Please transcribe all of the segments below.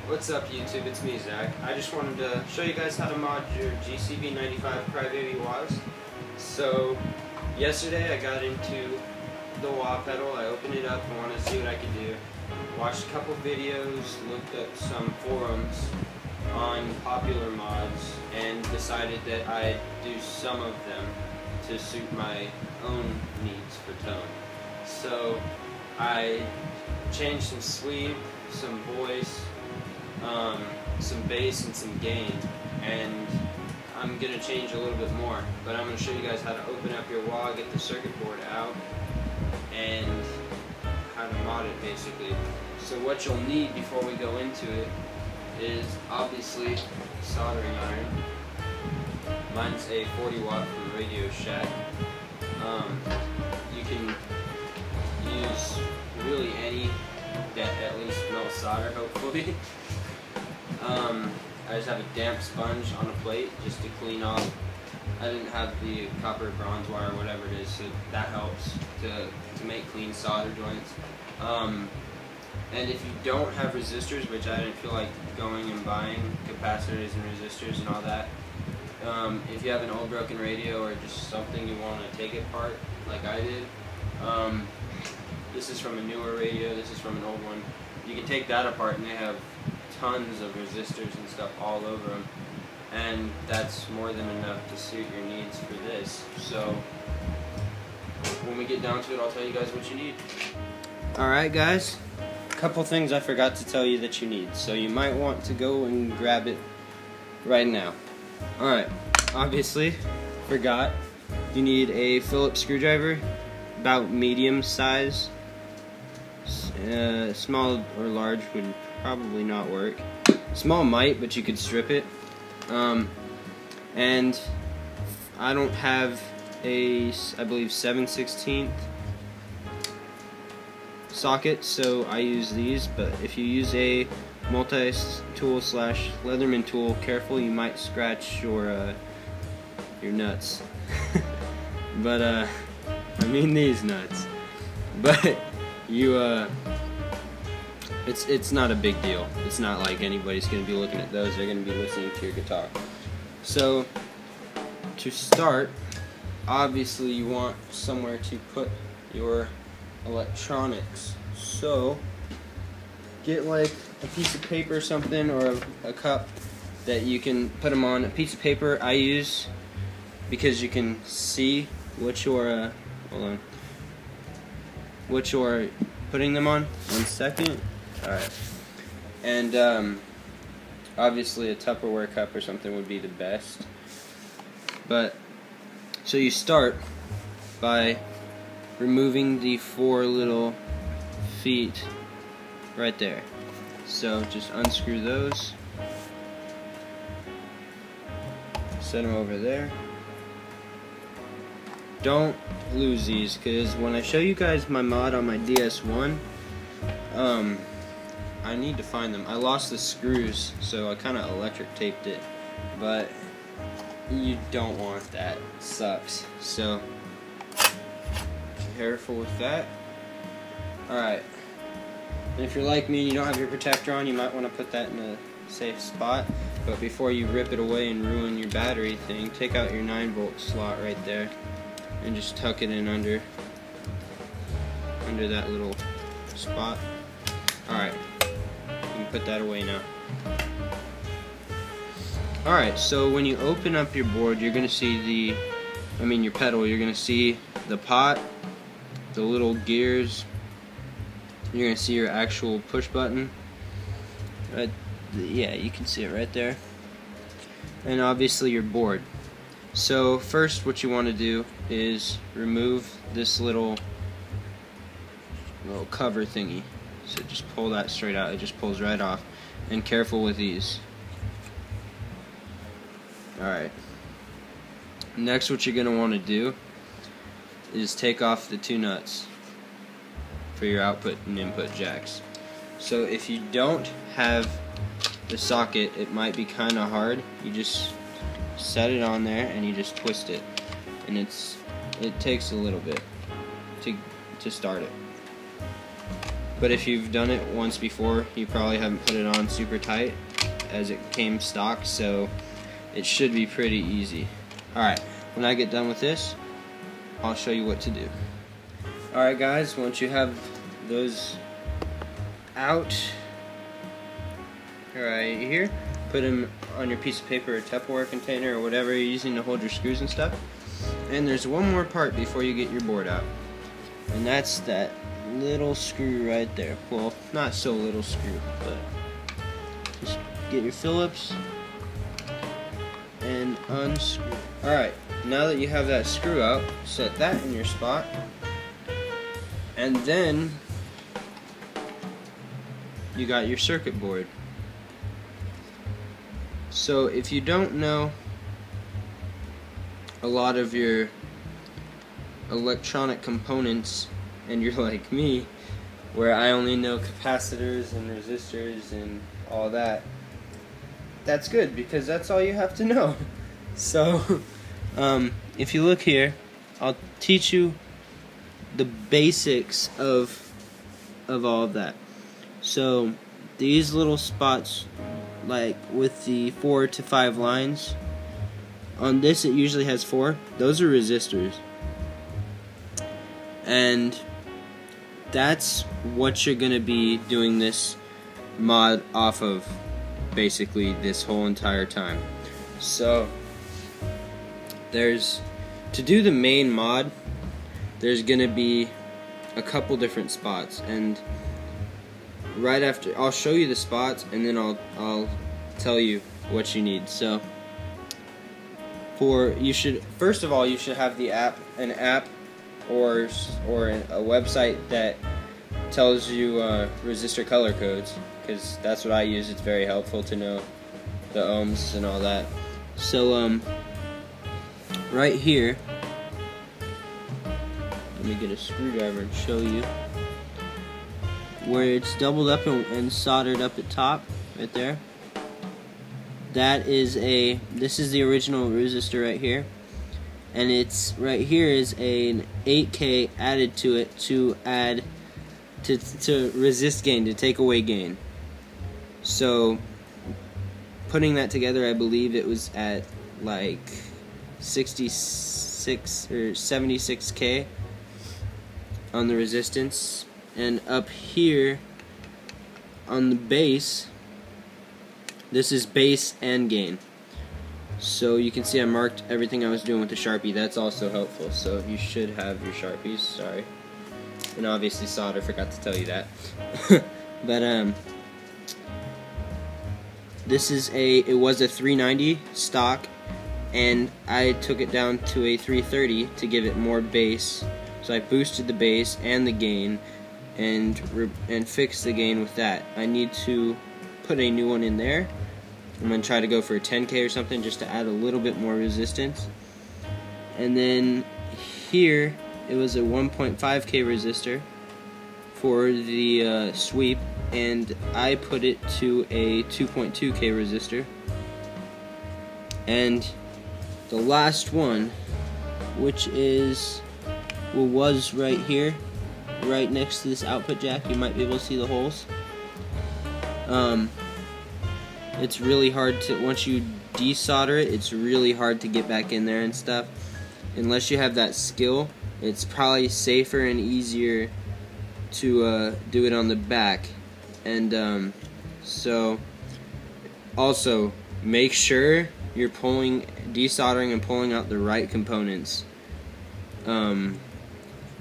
What's up YouTube, it's me Zach. I just wanted to show you guys how to mod your GCV95 Crybaby wahs. So yesterday I got into the wah pedal, I opened it up and wanted to see what I could do. Watched a couple videos, looked at some forums on popular mods, and decided that I'd do some of them to suit my own needs for tone. So I changed some sleeve, some voice, some bass and some gain, and I'm going to change a little bit more, but I'm going to show you guys how to open up your wah, get the circuit board out, and how to mod it basically. So what you'll need before we go into it is obviously soldering iron. Mine's a 40 watt from Radio Shack. You can use really any that at least melts solder, hopefully. I just have a damp sponge on a plate just to clean off. I didn't have the copper bronze wire or whatever it is, so that helps to make clean solder joints. And if you don't have resistors, which I didn't feel like going and buying capacitors and resistors and all that, if you have an old broken radio or just something you want to take it apart, like I did, this is from a newer radio, this is from an old one. You can take that apart and they have tons of resistors and stuff all over them, and that's more than enough to suit your needs for this. So when we get down to it, I'll tell you guys what you need. Alright guys, a couple things I forgot to tell you that you need, so you might want to go and grab it right now. Alright, obviously, forgot, you need a Phillips screwdriver, about medium size. Small or large would probably not work. Small might, but you could strip it. And I don't have a, I believe, 7/16 socket, so I use these. But if you use a multi-tool slash Leatherman tool, careful, you might scratch your nuts. But I mean these nuts. But you it's not a big deal. It's not like anybody's going to be looking at those. They're going to be listening to your guitar. So to start, obviously you want somewhere to put your electronics. So get like a piece of paper or something, or a cup that you can put them on. A piece of paper I use because you can see what you're what you're putting them on. 1 second. Alright. And obviously a Tupperware cup or something would be the best. But so you start by removing the 4 little feet right there. So just unscrew those. Set them over there. Don't lose these, because when I show you guys my mod on my DS1, I need to find them. I lost the screws, so I kind of electric taped it, but you don't want that. It sucks. So careful with that. Alright, and if you're like me and you don't have your protector on, you might want to put that in a safe spot. But before you rip it away and ruin your battery thing, take out your 9-volt slot right there and just tuck it in under that little spot. Alright, you can put that away now. Alright, so when you open up your board, you're going to see your pedal, you're going to see the pot, the little gears, you're going to see your actual push button. Yeah, you can see it right there. And obviously your board. So first what you want to do is remove this little cover thingy. So just pull that straight out. It just pulls right off. And careful with these. Alright. Next what you're going to want to do is take off the 2 nuts for your output and input jacks. So if you don't have the socket, it might be kind of hard. You just set it on there and you just twist it, and it takes a little bit to start it. but if you've done it once before, you probably haven't put it on super tight as it came stock, so it should be pretty easy. Alright, when I get done with this, I'll show you what to do. Alright guys, once you have those out right here, put them on your piece of paper or Tupperware container or whatever you're using to hold your screws and stuff. And there's one more part before you get your board out, and that's that little screw right there. Well, not so little screw, but just get your Phillips and unscrew. Alright, now that you have that screw out, set that in your spot, and then you got your circuit board. So if you don't know a lot of your electronic components, and you're like me, where I only know capacitors and resistors and all that, that's good, because that's all you have to know. So if you look here, I'll teach you the basics of all of that. So these little spots, like with the 4 to 5 lines, on this it usually has 4. Those are resistors, and that's what you're going to be doing this mod off of, basically this whole entire time. So to do the main mod, there's going to be a couple different spots, and right after I'll show you the spots, and then I'll tell you what you need. So first of all, you should have an app or a website that tells you resistor color codes, because that's what I use. It's very helpful to know the ohms and all that. So right here, let me get a screwdriver and show you where it's doubled up and soldered up at top, right there. This is the original resistor right here, and it's right here is an 8K added to it to add to resist gain, to take away gain. So putting that together, I believe it was at like 66 or 76K on the resistance, and up here on the base, this is base and gain. So you can see I marked everything I was doing with the Sharpie. That's also helpful. So you should have your Sharpies, sorry. And obviously solder, forgot to tell you that. But it was a 390 stock, and I took it down to a 330 to give it more bass. So I boosted the bass and the gain, and fixed the gain with that. I need to put a new one in there. I'm going to try to go for a 10K or something, just to add a little bit more resistance. And then here, it was a 1.5K resistor for the sweep, and I put it to a 2.2K resistor. And the last one, which was right here, right next to this output jack, you might be able to see the holes. It's really hard to, once you desolder it, it's really hard to get back in there and stuff. Unless you have that skill, it's probably safer and easier to do it on the back. And so also make sure you're desoldering and pulling out the right components.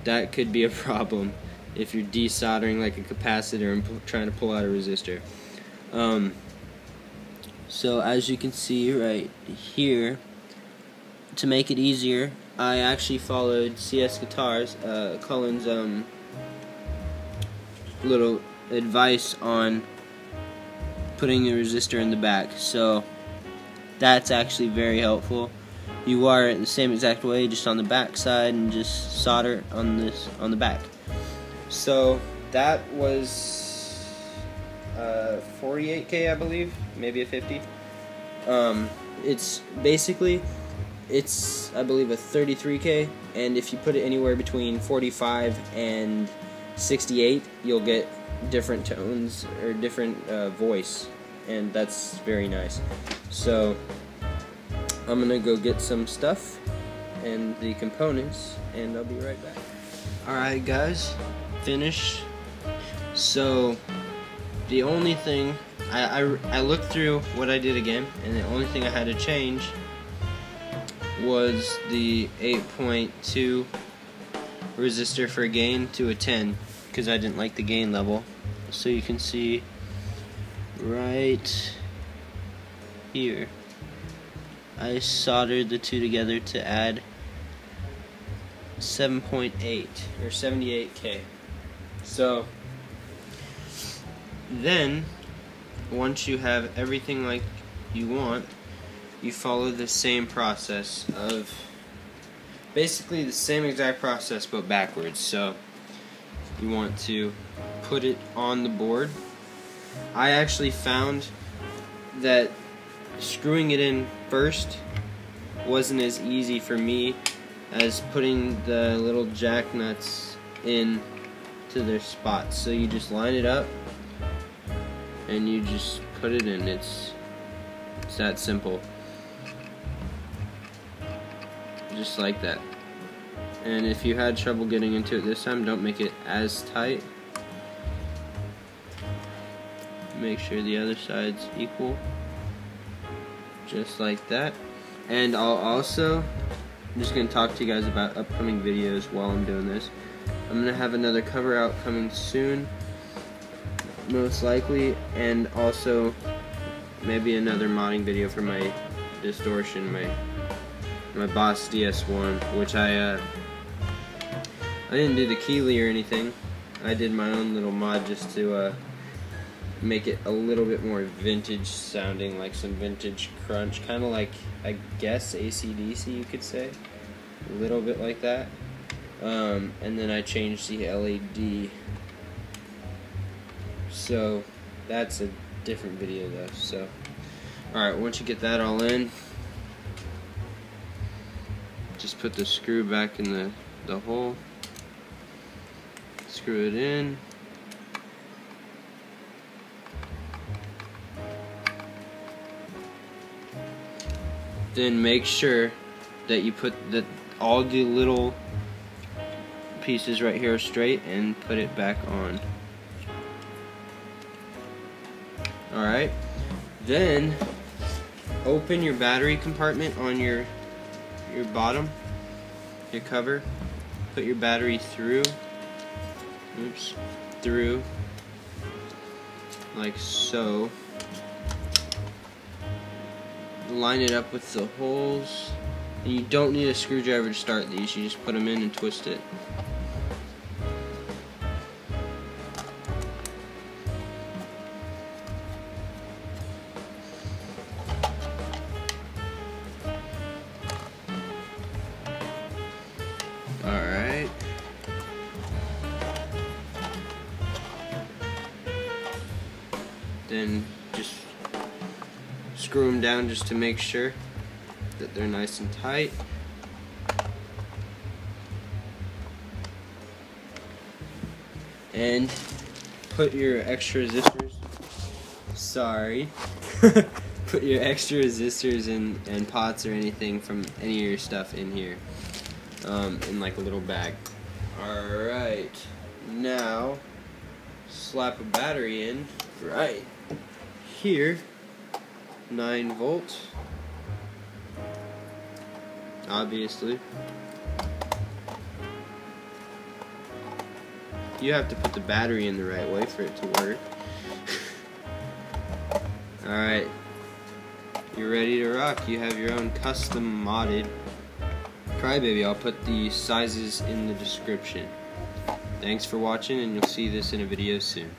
That could be a problem if you're desoldering like a capacitor and trying to pull out a resistor. So as you can see right here, to make it easier, I actually followed CS Guitars, Cullen's little advice on putting the resistor in the back. So that's actually very helpful. You wire it the same exact way, just on the back side, and just solder on the back. So that was 48K, I believe, maybe a 50. It's basically, I believe, a 33K, and if you put it anywhere between 45 and 68, you'll get different tones or different voice, and that's very nice. So I'm gonna go get some stuff and the components, and I'll be right back. Alright guys, finished. So the only thing I looked through what I did again, and the only thing I had to change was the 8.2 resistor for gain to a 10, because I didn't like the gain level. So you can see right here, I soldered the two together to add 7.8 or 78K. So then once you have everything like you want, you follow the same process of basically the same exact process but backwards. So you want to put it on the board. I actually found that screwing it in first wasn't as easy for me as putting the little jack nuts in to their spots. So you just line it up and you just put it in. It's that simple. Just like that. And if you had trouble getting into it this time, don't make it as tight. Make sure the other side's equal. Just like that. And I'm just going to talk to you guys about upcoming videos while I'm doing this. I'm going to have another cover out coming soon, most likely, and also maybe another modding video for my distortion, my Boss DS1, which I didn't do the Keeley or anything. I did my own little mod just to make it a little bit more vintage sounding, like some vintage crunch, kind of like, I guess, AC/DC you could say, a little bit like that. And then I changed the LED. So that's a different video though. So alright, once you get that all in, just put the screw back in the hole, screw it in, then make sure that you put all the little pieces right here straight and put it back on. Alright, then open your battery compartment on your bottom, your cover. Put your battery through, like so. Line it up with the holes, and you don't need a screwdriver to start these. You just put them in and twist it. Alright. Then just screw them down just to make sure that they're nice and tight. And put your extra resistors, put your extra resistors and pots or anything from any of your stuff in here, in like a little bag. Alright, now slap a battery in right here. 9 volts, obviously. You have to put the battery in the right way for it to work. Alright, you're ready to rock. You have your own custom modded Crybaby. I'll put the sizes in the description. Thanks for watching, and you'll see this in a video soon.